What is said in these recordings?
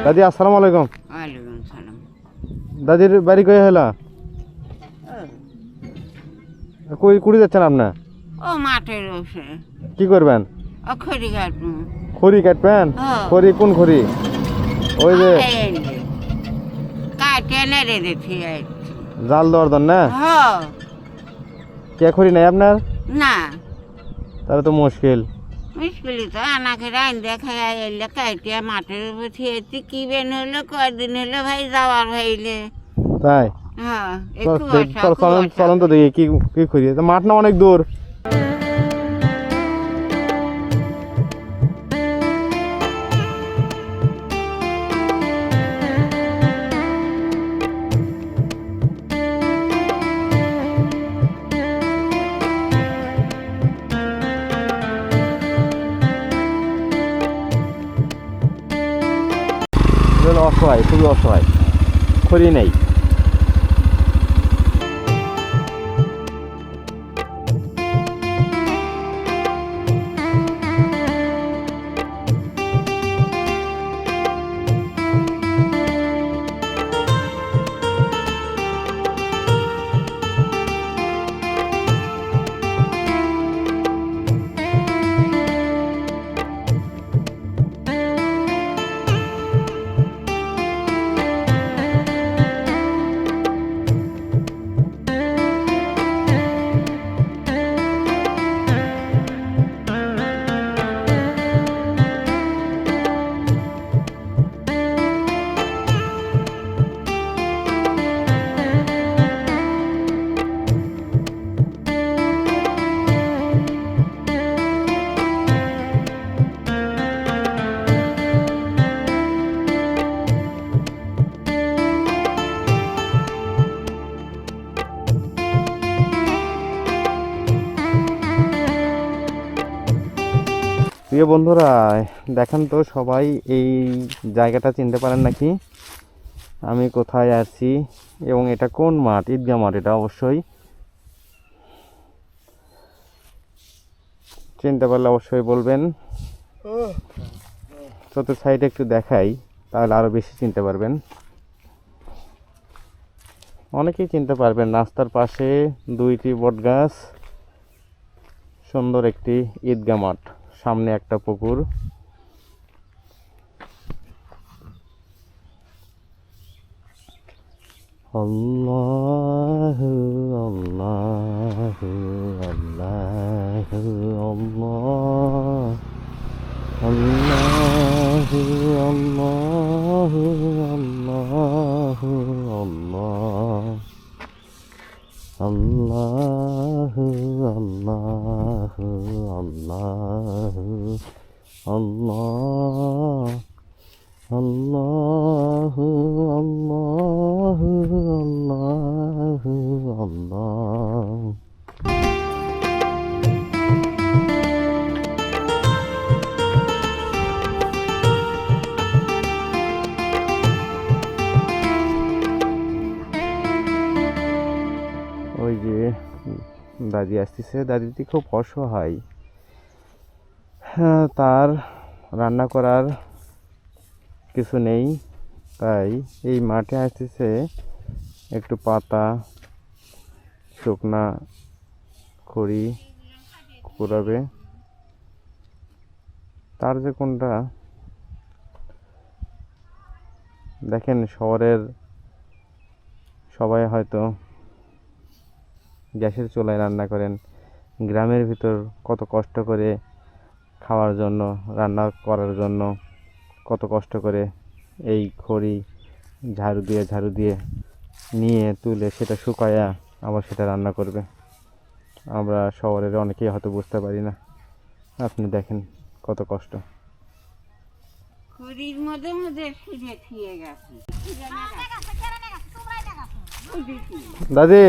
দাদি আসসালামু আলাইকুম। ওয়ালাইকুম সালাম। দাদির বাড়ি কই হলো? কই কুড়ি যাচ্ছেন আপনি? ও মাঠের বসে কি করবেন? ও খড়ি কাটবো। খড়ি কাটবেন? হ্যাঁ। খড়ি কোন খড়ি? ওই যে কাটে না রে দেখি জাল দেওয়ার জন্য না? হ্যাঁ। কে খড়ি নাই আপনার? না তাহলে তো মুশকিল। মুশকিলই তো আনাকে রাইন দেখা এলে কাটিয়া মাঠের উপর থিয়েছি কি বেন হলো কয়দিন হলো ভাই যাওয়ার ভাইলে। তাই হ্যাঁ চলন তো দেখি কি কি খড়ি, মাঠ না অনেক দূর। অসহায়, খুবই অসহায়, খড়ি নেই। প্রিয় বন্ধুরা, দেখেন তো সবাই এই জায়গাটা চিনতে পারেন নাকি আমি কোথায় আছি এবং এটা কোন মাঠ? ঈদগাহ মাঠ। এটা অবশ্যই চিনতে পারলে অবশ্যই বলবেন। চতুর্থ সাইডে একটু দেখাই, তাহলে আরো বেশি চিনতে পারবেন। অনেকেই চিনতে পারবেন। রাস্তার পাশে দুইটি বটগাছ, সুন্দর একটি ঈদগাহ মাঠ, সামনে একটা পুকুর। আল্লাহু আল্লাহু আল্লাহু আল্লাহ আল্লাহু আল্লাহু আল্লাহু আল্লাহ আল্লাহু আল্লাহু আল্লাহু আল্লাহ আল্লাহু আল্লাহু আল্লাহু আল্লাহ। ওই যে দাদি আসতেছে, দাদিটি খুব অসহায়। হ্যাঁ, তার রান্না করার কিছু নেই, তাই এই মাঠে আসতেছে একটু পাতা, শুকনা খড়ি কুড়াবে। তার যে কোনটা দেখেন, শহরের সবাই হয়তো গ্যাসের চুলায় রান্না করেন, গ্রামের ভিতর কত কষ্ট করে খাওয়ার জন্য, রান্না করার জন্য কত কষ্ট করে এই খড়ি ঝাড়ু দিয়ে নিয়ে তুলে সেটা শুকায়া আবার সেটা রান্না করবে। আমরা শহরের অনেকেই হয়তো বুঝতে পারি না। আপনি দেখেন কত কষ্ট। খড়ির মধ্যে মধ্যে ফিরে ফিরে গেছে। দাদি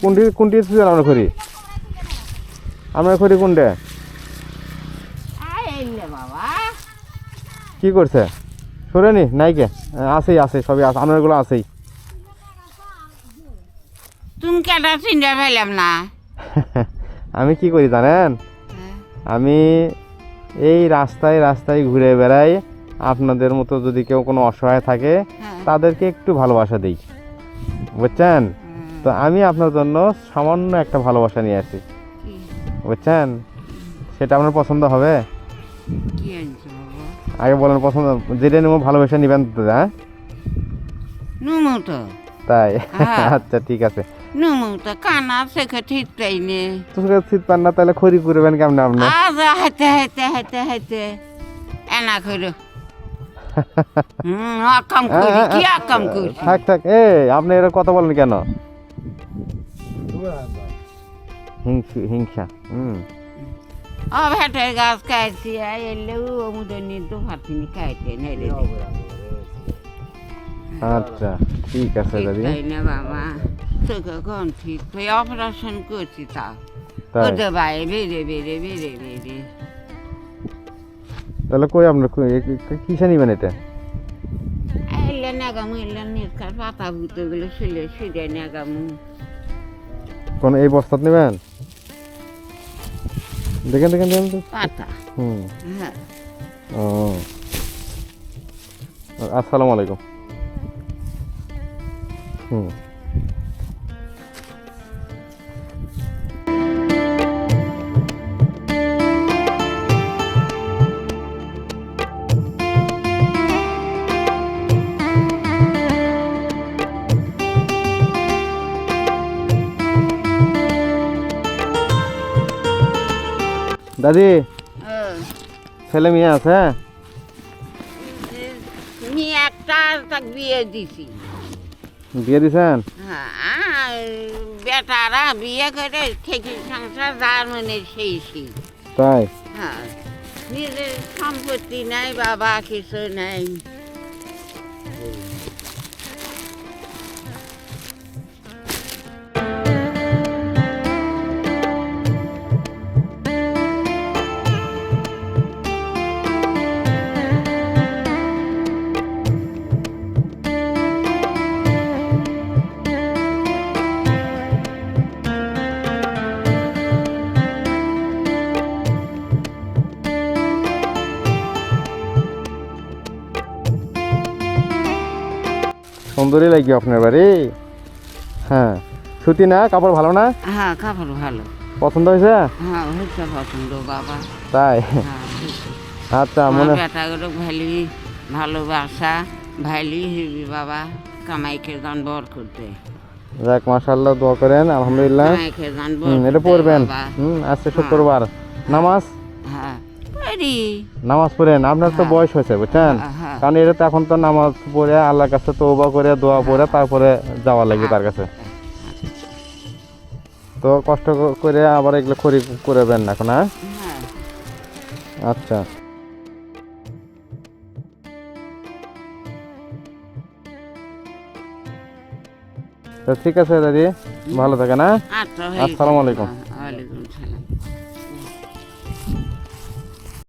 কোনটি কোনটি আমরা খড়ি? আমরা খড়ি কোনটা? বাবা কি করছে? সরেনি নাইকে? আছেই আছে, সবই আছে, আপনারগুলো আছেই। তুমি কেন চিন্তা পেলাম না? আমি কি করি জানেন? আমি এই রাস্তায় রাস্তায় ঘুরে বেড়াই, আপনাদের মতো যদি কেউ কোনো অসহায় থাকে হ্যাঁ। তাদেরকে একটু ভালোবাসা দিই, বুঝছেন? তো আমি আপনার জন্য সামান্য একটা ভালোবাসা নিয়ে আসি, কি বুঝছেন? সেটা আপনার পছন্দ হবে? কি আনছো বাবা? আগে বলেন পছন্দ, যেটা নেবো ভালোবাসা নিবেন তো, হ্যাঁ? নুমু তো তাই? হ্যাঁ। আচ্ছা ঠিক আছে। নুমু তো কানা শেখে ঠিক তাই নে। তোকে শীত পান না তাহলে খড়ি করবেন কেমন আপনি? আজ হাইতে হাইতে হাইতে হাইতে এনা করো। আকাম করি কি আকাম করছি? থাক থাক, আপনি এরা কথা বলেন কেন? হিংসা। ও ভেটের গাছ কাটছি এলেও ওমুদের নিতে পারছিনি কাটে নেড়ে আচ্ছা ঠিক আছে দাদি। তাই না বাবা, তোকে কোন ঠিক তুই অপারেশন করছি তা তাই? ওদের বাইরে বেড়ে বেড়ে বেড়ে বেড়ে তাহলে কই আপনার কিসে নিবেন এটা? এলে নেগামু এলে নিষ্কার পাতা বুতে গুলো শুলে শুলে নেগামু কোন এই বস্তাত নেবেন? দেখেন দেখেন দেখেন তো। পাতা। হ্যাঁ ও আসসালামু আলাইকুম। দাদি, ছেলে মেয়ে আছে? আমি একটা তাক বিয়ে দিছি। বিয়ে দিছেন? হ্যাঁ বেটারা বিয়ে করে থেকে সংসার যার মানে সেই সেই। তাই? হ্যাঁ নিজের সম্পত্তি নাই বাবা কিছু নাই। সুন্দরই লাগবে আপনার বাড়ি। হ্যাঁ সুতি না, কাপড় ভালো না? হ্যাঁ কাপড় ভালো। পছন্দ হয়েছে? হ্যাঁ হচ্ছে পছন্দ বাবা। তাই? হ্যাঁ আচ্ছা আমার মনে বেটাগুলো ভালি ভালোবাসা ভালি হেবি বাবা, কামাইকে গান বর করতে। যাক মাশাআল্লাহ, দোয়া করেন আলহামদুলিল্লাহ। কামাইকে গান বর এটা পড়বেন। বাবা। আজকে শুক্রবার নামাজ হ্যাঁ পারি। নামাজ পড়েন, আপনার তো হ্যাঁ। বয়স হয়েছে বুঝছেন, হ্যাঁ। কারণ এটা তো এখন তো নামাজ পড়ে আল্লাহর কাছে তওবা করে দোয়া পড়ে তারপরে যাওয়া লাগবে তার কাছে। তো কষ্ট করে আবার এগুলো খড়ি করবেন না এখন, হ্যাঁ? হ্যাঁ আচ্ছা তো ঠিক আছে দাদি, ভালো থাকেন, হ্যাঁ? আচ্ছা আসসালামু আলাইকুম।